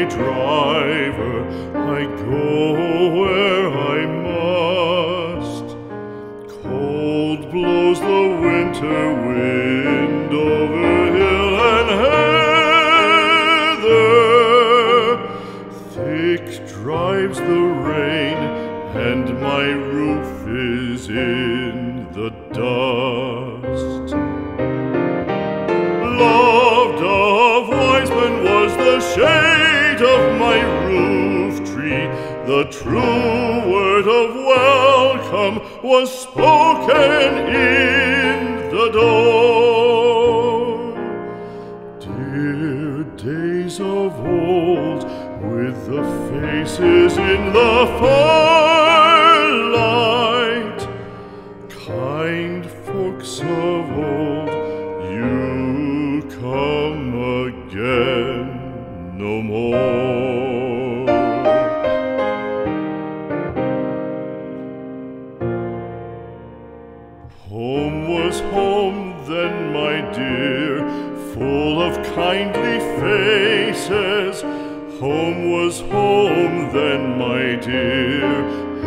driver, I go where I must. Cold blows the winter wind over hill and heather. Thick drives the rain, and my roof is in the dust. Loved of wise men was the shade of my roof tree. The true word of welcome was spoken in the door. Dear days of old, with the faces in the firelight, kind folks of old, you come again no more. Home was home then, my dear, full of kindly faces. Home was home then, my dear,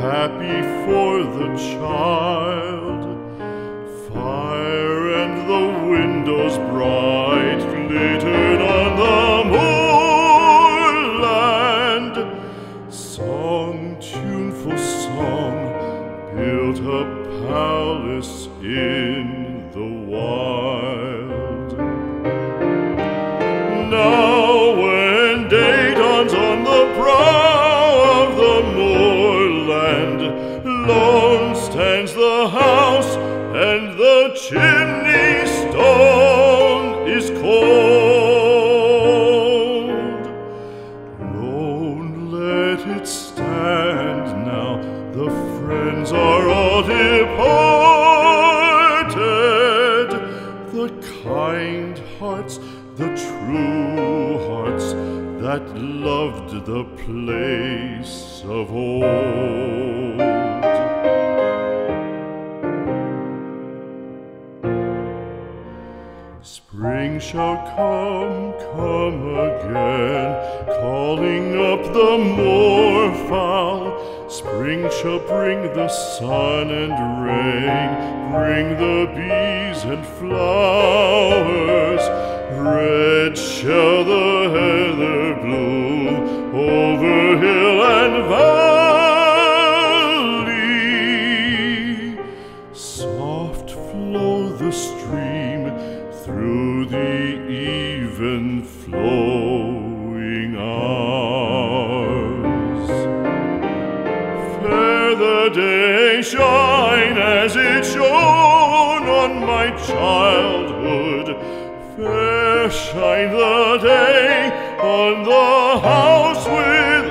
happy for the child. Fire and the windows bright glittered on the moorland. Song, tuneful song, built a palace in the wild. Now when day dawns on the brow of the moorland, lone stands the house, and the chimney stone is cold. Lone let it stand now, the friends are all departed. The kind hearts, the true hearts, that loved the place of old. Spring shall come again, calling up the moorfowl. Spring shall bring the sun and rain, bring the bees and flowers. Red shall the heather bloom over hill and valley. Soft flow the stream through the even flowing hours. Fair the day shine as it shone on my childhood. Fair shine the day on the house with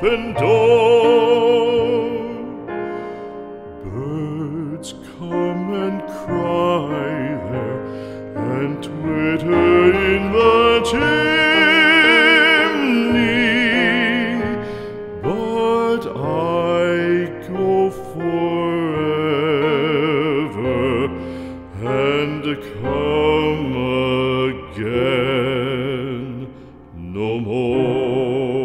open door. Birds come and cry there, and twitter in the chimney, but I go forever and come again no more.